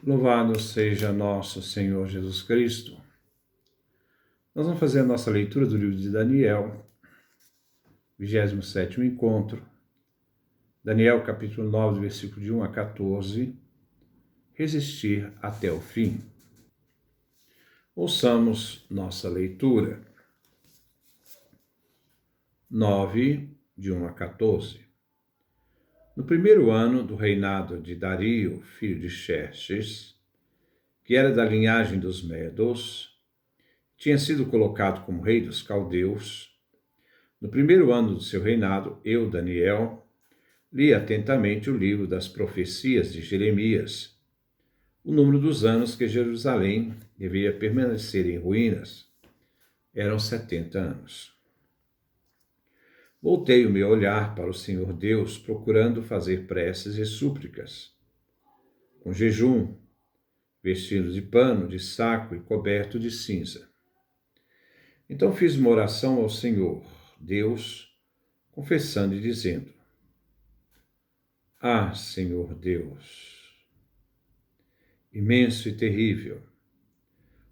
Louvado seja nosso Senhor Jesus Cristo. Nós vamos fazer a nossa leitura do livro de Daniel, 27º encontro. Daniel, capítulo 9, versículo de 1 a 14. Resistir até o fim. Ouçamos nossa leitura. 9, de 1 a 14. No primeiro ano do reinado de Dario, filho de Xerxes, que era da linhagem dos Medos, tinha sido colocado como rei dos caldeus. No primeiro ano do seu reinado, eu, Daniel, li atentamente o livro das profecias de Jeremias. O número dos anos que Jerusalém deveria permanecer em ruínas eram 70 anos. Voltei o meu olhar para o Senhor Deus, procurando fazer preces e súplicas, com jejum, vestido de pano, de saco e coberto de cinza. Então fiz uma oração ao Senhor Deus, confessando e dizendo: Ah, Senhor Deus, imenso e terrível,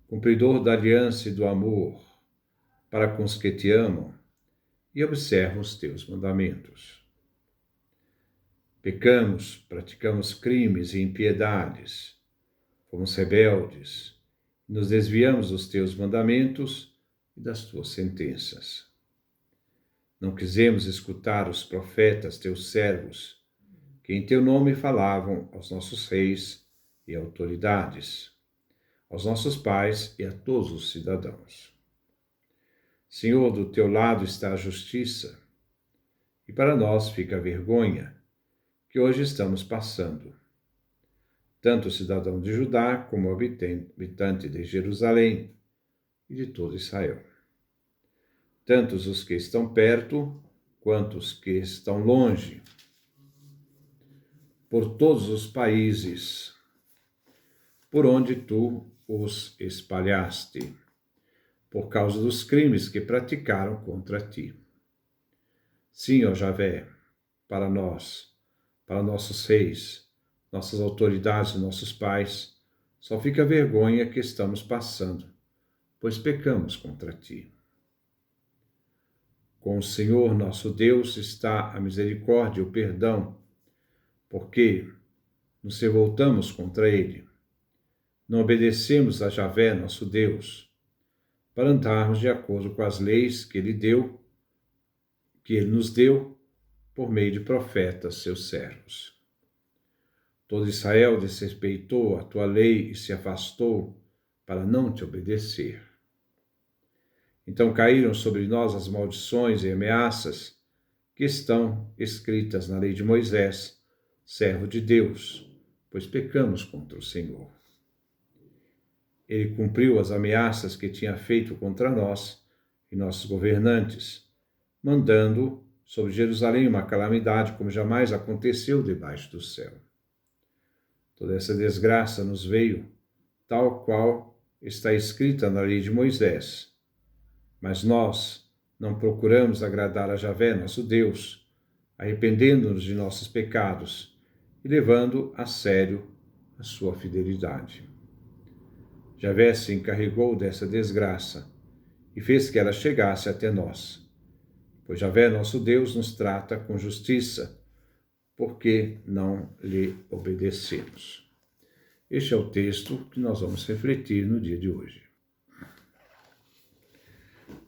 cumpridor da aliança e do amor para com os que te amam e observam os teus mandamentos. Pecamos, praticamos crimes e impiedades, fomos rebeldes, nos desviamos dos teus mandamentos e das tuas sentenças. Não quisemos escutar os profetas, teus servos, que em teu nome falavam aos nossos reis e autoridades, aos nossos pais e a todos os cidadãos. Senhor, do teu lado está a justiça, e para nós fica a vergonha que hoje estamos passando. Tanto o cidadão de Judá como o habitante de Jerusalém e de todo Israel. Tantos os que estão perto, quanto os que estão longe, por todos os países, por onde tu os espalhaste, por causa dos crimes que praticaram contra ti. Sim, ó Javé, para nós, para nossos reis, nossas autoridades e nossos pais, só fica a vergonha que estamos passando, pois pecamos contra ti. Com o Senhor nosso Deus está a misericórdia e o perdão, porque nos revoltamos contra ele. Não obedecemos a Javé, nosso Deus, para andarmos de acordo com as leis que ele nos deu por meio de profetas, seus servos. Todo Israel desrespeitou a tua lei e se afastou para não te obedecer. Então caíram sobre nós as maldições e ameaças que estão escritas na lei de Moisés, servo de Deus, pois pecamos contra o Senhor. Ele cumpriu as ameaças que tinha feito contra nós e nossos governantes, mandando sobre Jerusalém uma calamidade como jamais aconteceu debaixo do céu. Toda essa desgraça nos veio, tal qual está escrita na lei de Moisés. Mas nós não procuramos agradar a Javé, nosso Deus, arrependendo-nos de nossos pecados e levando a sério a sua fidelidade. Javé se encarregou dessa desgraça e fez que ela chegasse até nós. Pois Javé, nosso Deus, nos trata com justiça, porque não lhe obedecemos. Este é o texto que nós vamos refletir no dia de hoje.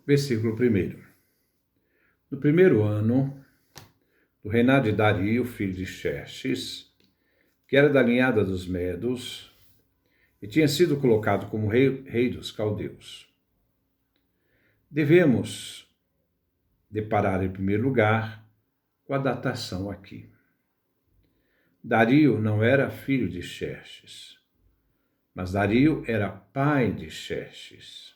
Versículo 1. No primeiro ano do reinado de Dario, filho de Xerxes, que era da linhada dos Medos, e tinha sido colocado como rei dos caldeus. Devemos deparar, em primeiro lugar, com a datação aqui. Dario não era filho de Xerxes, mas Dario era pai de Xerxes.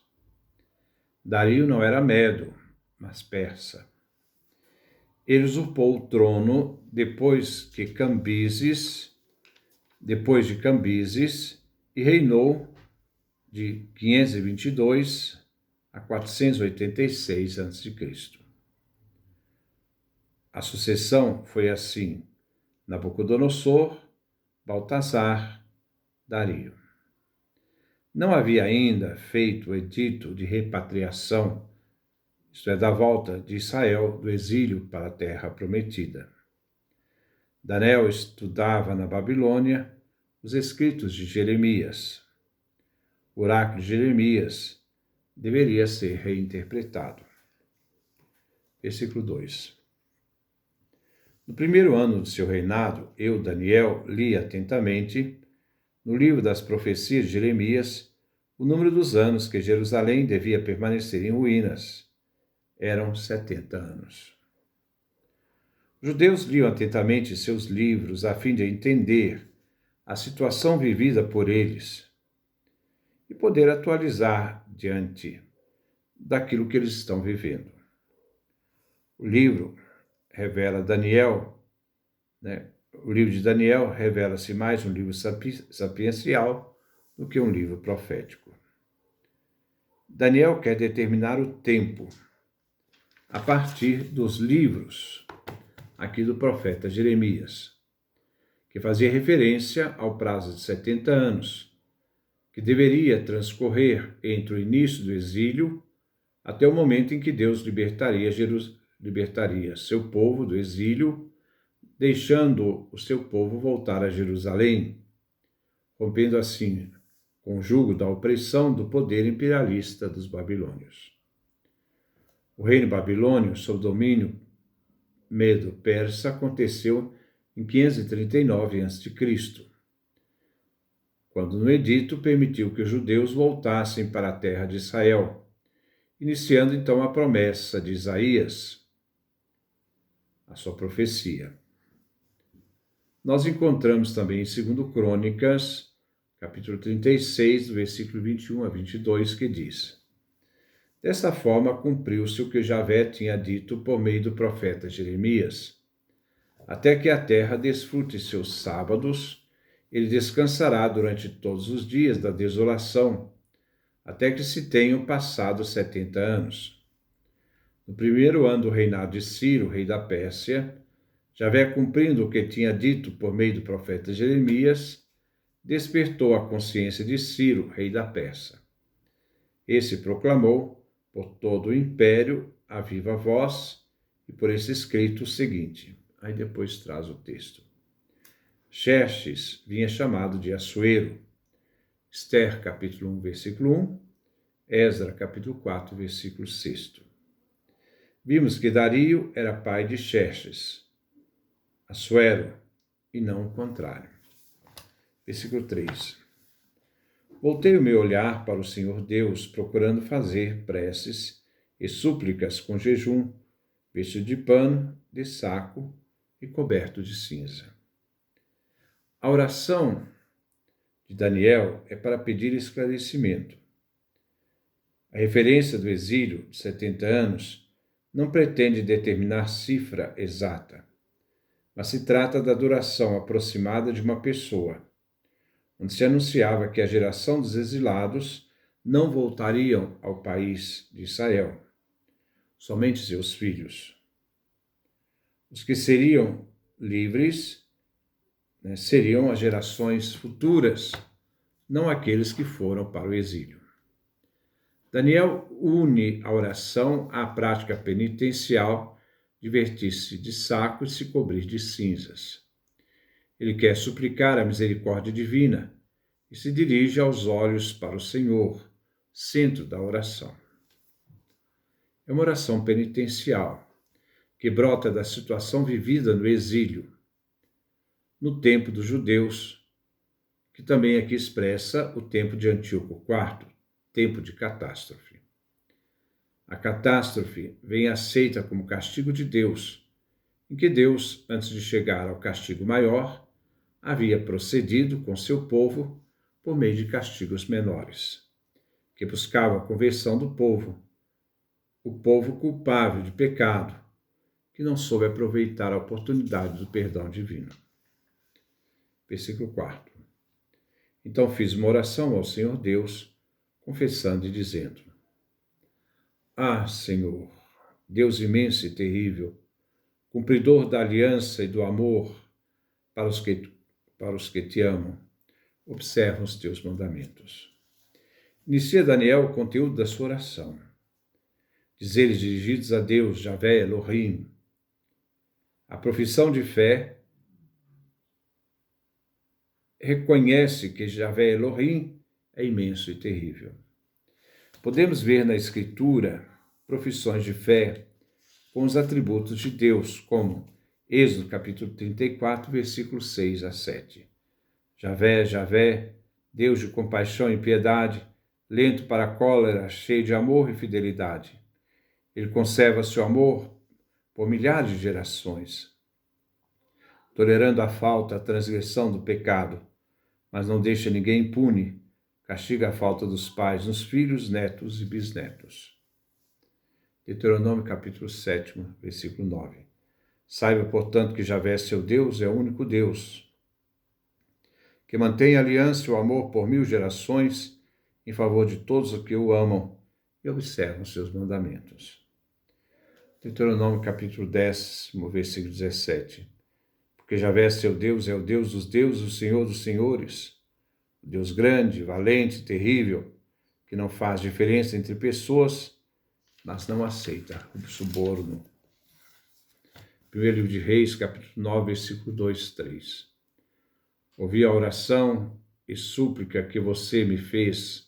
Dario não era medo, mas persa. Ele usurpou o trono depois de Cambises, e reinou de 522 a 486 a.C. A sucessão foi assim: Nabucodonosor, Baltasar, Dario. Não havia ainda feito o edito de repatriação, isto é, da volta de Israel do exílio para a terra prometida. Daniel estudava na Babilônia os escritos de Jeremias. O oráculo de Jeremias deveria ser reinterpretado. Versículo 2. No primeiro ano de seu reinado, eu, Daniel, li atentamente, no livro das profecias de Jeremias, o número dos anos que Jerusalém devia permanecer em ruínas. Eram 70 anos. Os judeus liam atentamente seus livros a fim de entender a situação vivida por eles e poder atualizar diante daquilo que eles estão vivendo. O livro revela Daniel, o livro de Daniel revela-se mais um livro sapiencial do que um livro profético. Daniel quer determinar o tempo a partir dos livros aqui do profeta Jeremias, que fazia referência ao prazo de 70 anos, que deveria transcorrer entre o início do exílio até o momento em que Deus libertaria seu povo do exílio, deixando o seu povo voltar a Jerusalém, rompendo assim com o jugo da opressão do poder imperialista dos babilônios. O reino babilônio, sob domínio medo-persa, aconteceu em 539 a.C., quando no edito permitiu que os judeus voltassem para a terra de Israel, iniciando então a promessa de Isaías, a sua profecia. Nós encontramos também em 2 Crônicas, capítulo 36, do versículo 21 a 22, que diz: Desta forma cumpriu-se o que Javé tinha dito por meio do profeta Jeremias. Até que a terra desfrute seus sábados, ele descansará durante todos os dias da desolação, até que se tenham passado 70 anos. No primeiro ano do reinado de Ciro, rei da Pérsia, Javé, cumprindo o que tinha dito por meio do profeta Jeremias, despertou a consciência de Ciro, rei da Pérsia. Esse proclamou por todo o império a viva voz e por esse escrito o seguinte. Aí depois traz o texto. Xerxes vinha chamado de Assuero. Esther, capítulo 1, versículo 1. Esdra, capítulo 4, versículo 6. Vimos que Dario era pai de Xerxes, Assuero, e não o contrário. Versículo 3. Voltei o meu olhar para o Senhor Deus, procurando fazer preces e súplicas com jejum, vestido de pano, de saco e coberto de cinza. A oração de Daniel é para pedir esclarecimento. A referência do exílio de 70 anos não pretende determinar cifra exata, mas se trata da duração aproximada de uma pessoa, onde se anunciava que a geração dos exilados não voltariam ao país de Israel, somente seus filhos. Os que seriam livres seriam as gerações futuras, não aqueles que foram para o exílio. Daniel une a oração à prática penitencial de vestir-se de saco e se cobrir de cinzas. Ele quer suplicar a misericórdia divina e se dirige aos olhos para o Senhor, centro da oração. É uma oração penitencial, que brota da situação vivida no exílio, no tempo dos judeus, que também aqui expressa o tempo de Antíoco IV, tempo de catástrofe. A catástrofe vem aceita como castigo de Deus, em que Deus, antes de chegar ao castigo maior, havia procedido com seu povo por meio de castigos menores, que buscavam a conversão do povo, o povo culpável de pecado, que não soube aproveitar a oportunidade do perdão divino. Versículo 4. Então fiz uma oração ao Senhor Deus, confessando e dizendo: Ah, Senhor, Deus imenso e terrível, cumpridor da aliança e do amor para os que te amam, observam os teus mandamentos. Inicia Daniel o conteúdo da sua oração. Dizeres dirigidos a Deus, Javé, Elohim. A profissão de fé reconhece que Javé, Elohim, é imenso e terrível. Podemos ver na Escritura profissões de fé com os atributos de Deus, como Êxodo capítulo 34, versículos 6 a 7. Javé, Javé, Deus de compaixão e piedade, lento para a cólera, cheio de amor e fidelidade. Ele conserva seu amor por milhares de gerações, tolerando a falta, a transgressão do pecado, mas não deixa ninguém impune, castiga a falta dos pais nos filhos, netos e bisnetos. Deuteronômio capítulo 7, versículo 9. Saiba, portanto, que Javé, seu Deus, é o único Deus, que mantém a aliança e o amor por 1000 gerações em favor de todos os que o amam e observam seus mandamentos. Deuteronômio capítulo 10, versículo 17. Porque Javé, seu Deus, é o Deus dos deuses, o Senhor dos senhores, o Deus grande, valente, terrível, que não faz diferença entre pessoas, mas não aceita o suborno. Primeiro livro de Reis, capítulo 9, versículo 2, 3. Ouvi a oração e súplica que você me fez.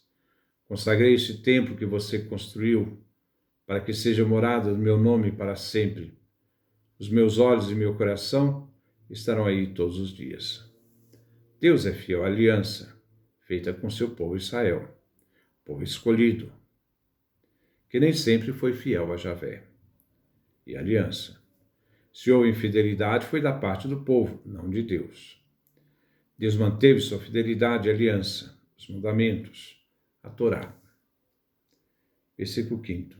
Consagrei este templo que você construiu, para que seja morada do meu nome para sempre. Os meus olhos e meu coração estarão aí todos os dias. Deus é fiel à aliança, feita com seu povo Israel, povo escolhido, que nem sempre foi fiel a Javé. E a aliança. Se houve infidelidade, foi da parte do povo, não de Deus. Deus manteve sua fidelidade e aliança, os mandamentos, a Torá. Versículo 5.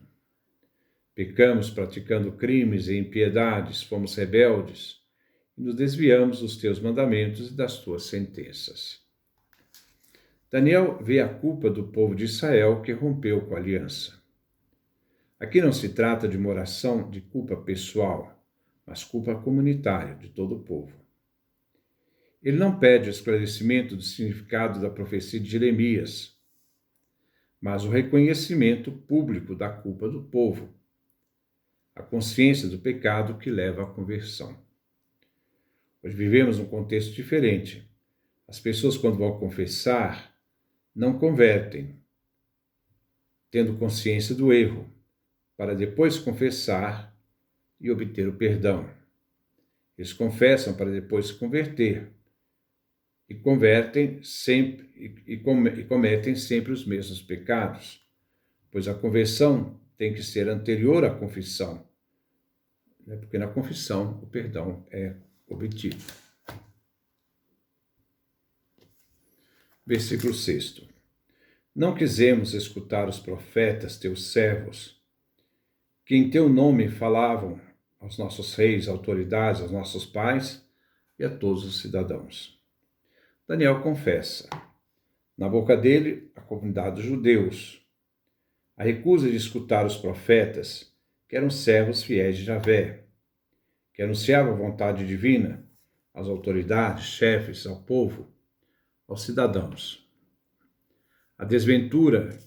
Pecamos praticando crimes e impiedades, fomos rebeldes e nos desviamos dos teus mandamentos e das tuas sentenças. Daniel vê a culpa do povo de Israel que rompeu com a aliança. Aqui não se trata de uma oração de culpa pessoal, mas culpa comunitária de todo o povo. Ele não pede o esclarecimento do significado da profecia de Jeremias, mas o reconhecimento público da culpa do povo, a consciência do pecado que leva à conversão. Hoje vivemos um contexto diferente. As pessoas, quando vão confessar, não convertem, tendo consciência do erro, para depois confessar e obter o perdão. Eles confessam para depois se converter e convertem sempre e cometem sempre os mesmos pecados, pois a conversão tem que ser anterior à confissão, porque na confissão o perdão é obtido. Versículo 6. Não quisemos escutar os profetas, teus servos, que em teu nome falavam aos nossos reis, autoridades, aos nossos pais e a todos os cidadãos. Daniel confessa, na boca dele, a comunidade dos judeus, a recusa de escutar os profetas, que eram servos fiéis de Javé, que anunciavam a vontade divina às autoridades, chefes, ao povo, aos cidadãos. A desventura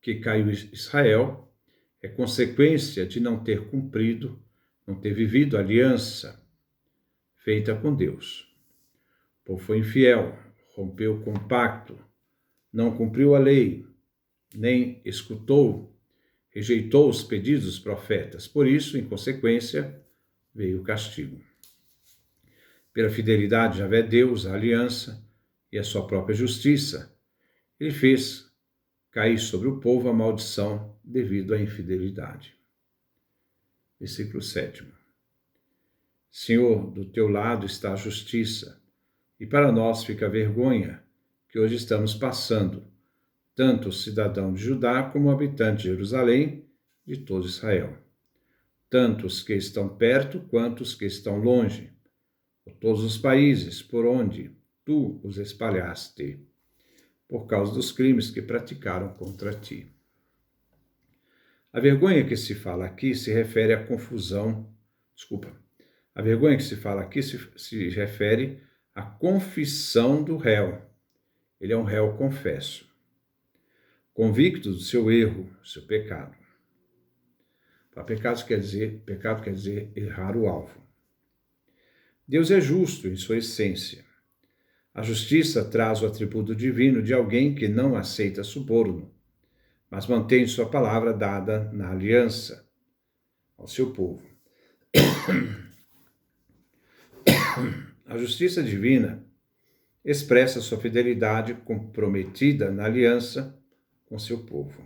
que caiu Israel é consequência de não ter cumprido, não ter vivido a aliança feita com Deus. O povo foi infiel, rompeu o compacto, não cumpriu a lei, nem escutou, rejeitou os pedidos dos profetas. Por isso, em consequência, veio o castigo. Pela fidelidade de Javé, Deus, a aliança e a sua própria justiça, ele fez cair sobre o povo a maldição devido à infidelidade. Versículo 7. Senhor, do teu lado está a justiça, e para nós fica a vergonha que hoje estamos passando, tanto o cidadão de Judá como o habitante de Jerusalém, de todo Israel. Tanto os que estão perto quanto os que estão longe, por todos os países por onde tu os espalhaste, por causa dos crimes que praticaram contra ti. A vergonha que se fala aqui se refere à confusão, a vergonha que se fala aqui se refere à confissão do réu, ele é um réu confesso, convicto do seu erro, do seu pecado. Pecado quer dizer errar o alvo. Deus é justo em sua essência. A justiça traz o atributo divino de alguém que não aceita suborno, mas mantém sua palavra dada na aliança ao seu povo. A justiça divina expressa sua fidelidade comprometida na aliança com seu povo.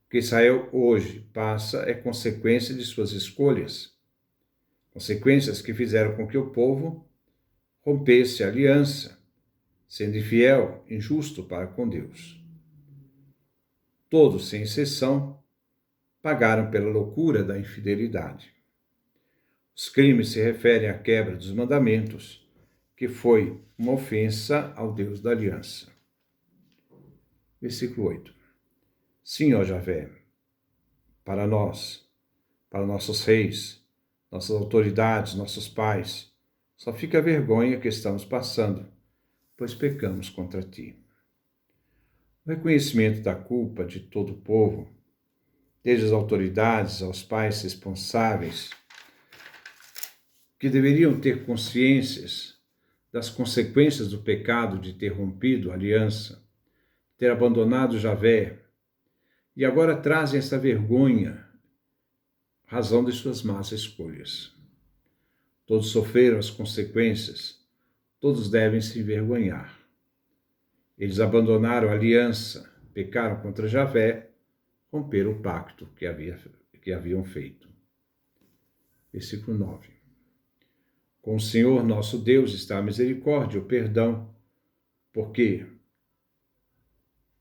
O que Israel hoje passa é consequência de suas escolhas, consequências que fizeram com que o povo rompesse a aliança, sendo infiel, injusto para com Deus. Todos, sem exceção, pagaram pela loucura da infidelidade. Os crimes se referem à quebra dos mandamentos, que foi uma ofensa ao Deus da aliança. Versículo 8. Sim, ó Javé, para nós, para nossos reis, nossas autoridades, nossos pais, só fica a vergonha que estamos passando, pois pecamos contra ti. O reconhecimento da culpa de todo o povo, desde as autoridades aos pais responsáveis, que deveriam ter consciências das consequências do pecado de ter rompido a aliança, ter abandonado Javé, e agora trazem essa vergonha, razão de suas más escolhas. Todos sofreram as consequências, todos devem se envergonhar. Eles abandonaram a aliança, pecaram contra Javé, romperam o pacto que haviam feito. Versículo 9. Com o Senhor nosso Deus está a misericórdia, o perdão, porque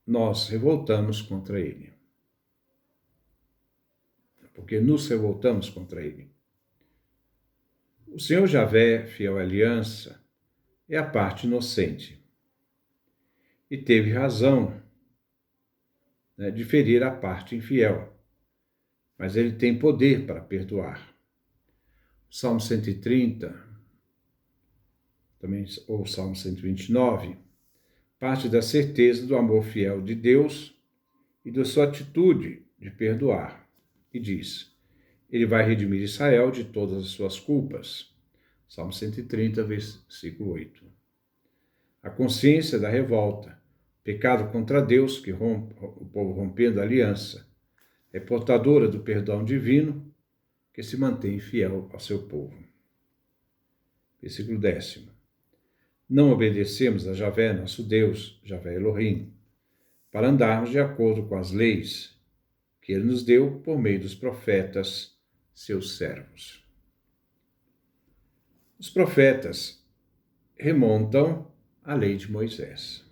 nós revoltamos contra ele. Porque nos revoltamos contra ele. O Senhor Javé, fiel à aliança, é a parte inocente. E teve razão, de ferir a parte infiel. Mas ele tem poder para perdoar. O Salmo 130, também, ou o Salmo 129, parte da certeza do amor fiel de Deus e da sua atitude de perdoar. E diz, ele vai redimir Israel de todas as suas culpas. Salmo 130, versículo 8. A consciência da revolta, pecado contra Deus, que o povo rompendo a aliança, é portadora do perdão divino, que se mantém fiel ao seu povo. Versículo 10. Não obedecemos a Javé, nosso Deus, Javé Elohim, para andarmos de acordo com as leis que ele nos deu por meio dos profetas, seus servos. Os profetas remontam à lei de Moisés.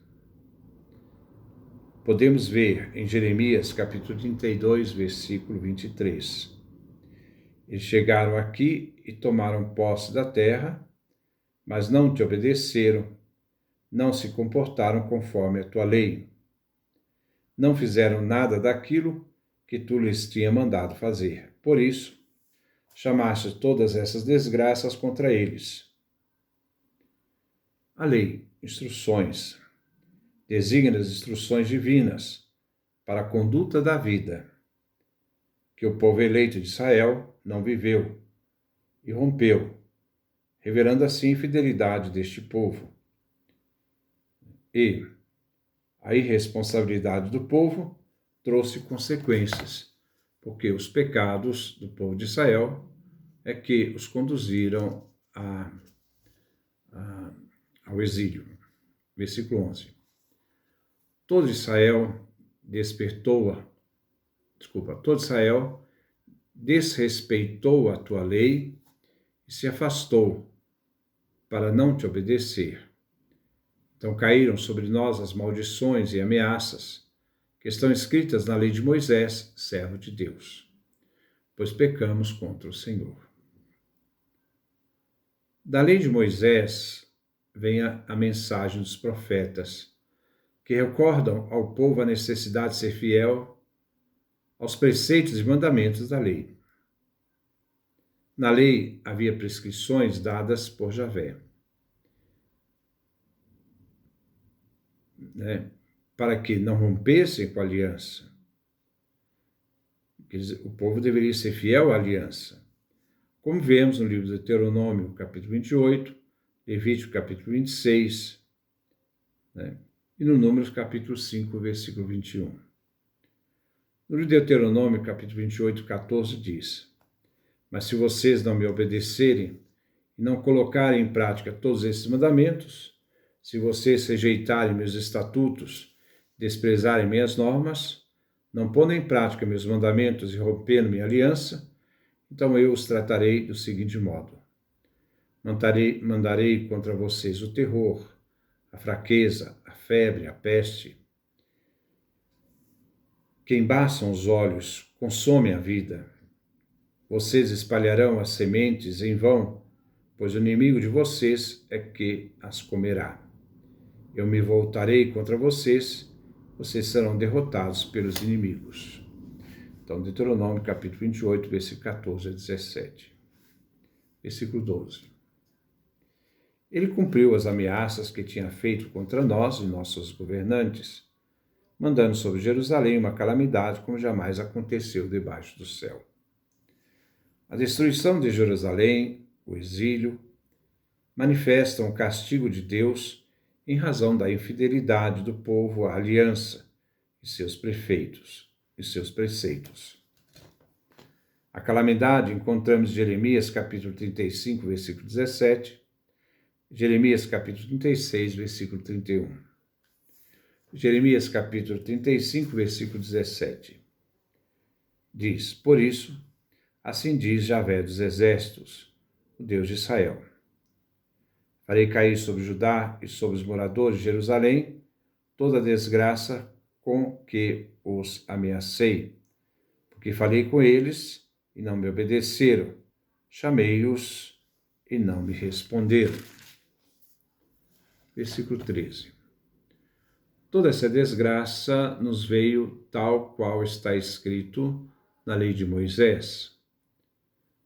Podemos ver em Jeremias, capítulo 32, versículo 23. Eles chegaram aqui e tomaram posse da terra, mas não te obedeceram, não se comportaram conforme a tua lei. Não fizeram nada daquilo que tu lhes tinha mandado fazer. Por isso, chamaste todas essas desgraças contra eles. A lei, instruções, designa as instruções divinas para a conduta da vida, que o povo eleito de Israel não viveu e rompeu, revelando assim a infidelidade deste povo. E a irresponsabilidade do povo trouxe consequências, porque os pecados do povo de Israel é que os conduziram ao exílio. Versículo 11. Todo Israel desrespeitou a tua lei e se afastou para não te obedecer. Então caíram sobre nós as maldições e ameaças que estão escritas na lei de Moisés, servo de Deus, pois pecamos contra o Senhor. Da lei de Moisés vem a mensagem dos profetas, que recordam ao povo a necessidade de ser fiel aos preceitos e mandamentos da lei. Na lei havia prescrições dadas por Javé. né, para que não rompessem com a aliança. O povo deveria ser fiel à aliança. Como vemos no livro de Deuteronômio, capítulo 28, Levítico, capítulo 26, né, e no Números, capítulo 5, versículo 21. No livro de Deuteronômio, capítulo 28, 14, diz: Mas se vocês não me obedecerem e não colocarem em prática todos esses mandamentos, se vocês rejeitarem meus estatutos, desprezarem minhas normas, não pondo em prática meus mandamentos e rompendo minha aliança, então eu os tratarei do seguinte modo: mandarei contra vocês o terror, a fraqueza, a febre, a peste, que embaçam os olhos, consomem a vida. Vocês espalharão as sementes em vão, pois o inimigo de vocês é que as comerá. Eu me voltarei contra vocês, vocês serão derrotados pelos inimigos. Então, Deuteronômio, capítulo 28, versículo 14 a 17. Versículo 12. Ele cumpriu as ameaças que tinha feito contra nós e nossos governantes, mandando sobre Jerusalém uma calamidade como jamais aconteceu debaixo do céu. A destruição de Jerusalém, o exílio, manifestam o castigo de Deus em razão da infidelidade do povo à aliança e seus preceitos. A calamidade encontramos em Jeremias capítulo 35, versículo 17, Jeremias capítulo 36, versículo 31. Jeremias capítulo 35, versículo 17. Diz: Por isso, assim diz Javé dos exércitos, o Deus de Israel: Farei cair sobre Judá e sobre os moradores de Jerusalém toda a desgraça com que os ameacei, porque falei com eles e não me obedeceram, chamei-os e não me responderam. Versículo 13. Toda essa desgraça nos veio tal qual está escrito na lei de Moisés.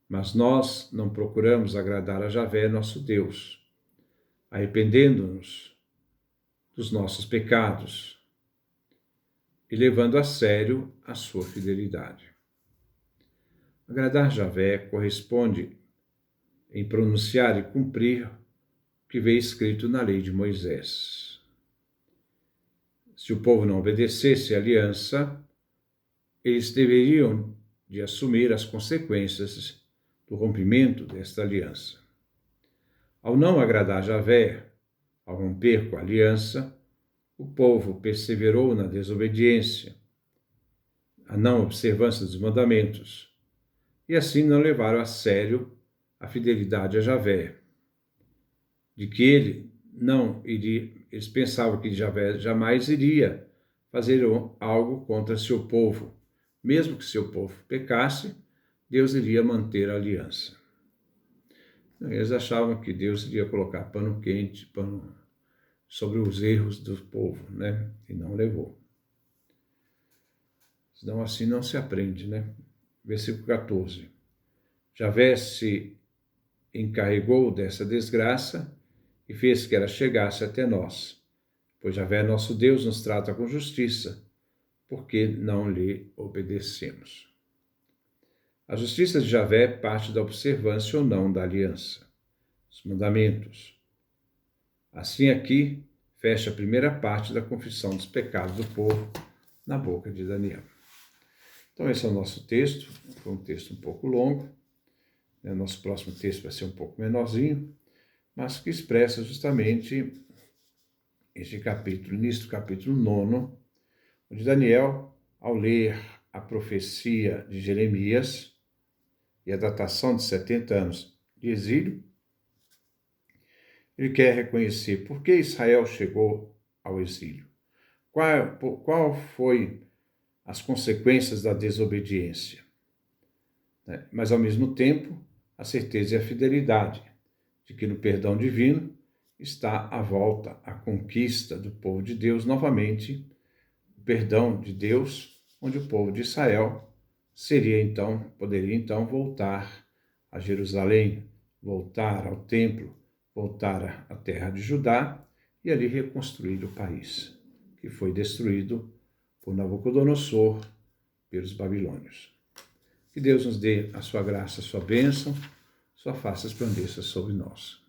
Mas nós não procuramos agradar a Javé, nosso Deus, arrependendo-nos dos nossos pecados e levando a sério a sua fidelidade. Agradar Javé corresponde em pronunciar e cumprir o que veio escrito na lei de Moisés. Se o povo não obedecesse à aliança, eles deveriam de assumir as consequências do rompimento desta aliança. Ao não agradar Javé, ao romper com a aliança, o povo perseverou na desobediência, a não observância dos mandamentos, e assim não levaram a sério a fidelidade a Javé, de que eles pensavam que Javé jamais iria fazer algo contra seu povo. Mesmo que seu povo pecasse, Deus iria manter a aliança. Eles achavam que Deus iria colocar pano quente, sobre os erros do povo, né? E não levou. Senão assim não se aprende, né? Versículo 14. Javé se encarregou dessa desgraça e fez que ela chegasse até nós, pois Javé, nosso Deus, nos trata com justiça, porque não lhe obedecemos. A justiça de Javé parte da observância ou não da aliança, os mandamentos. Assim aqui fecha a primeira parte da confissão dos pecados do povo na boca de Daniel. Então esse é o nosso texto, foi um texto um pouco longo, né? Nosso próximo texto vai ser um pouco menorzinho, mas que expressa justamente este capítulo, início do capítulo 9, onde Daniel, ao ler a profecia de Jeremias e a datação de 70 anos de exílio, ele quer reconhecer por que Israel chegou ao exílio. Qual foi as consequências da desobediência? Mas, ao mesmo tempo, a certeza e a fidelidade de que no perdão divino está a volta, a conquista do povo de Deus novamente, o perdão de Deus, onde o povo de Israel poderia então voltar a Jerusalém, voltar ao templo, voltar à terra de Judá e ali reconstruir o país. e foi destruído por Nabucodonosor, pelos babilônios. Que Deus nos dê a sua graça, a sua bênção, sua face resplandeça sobre nós.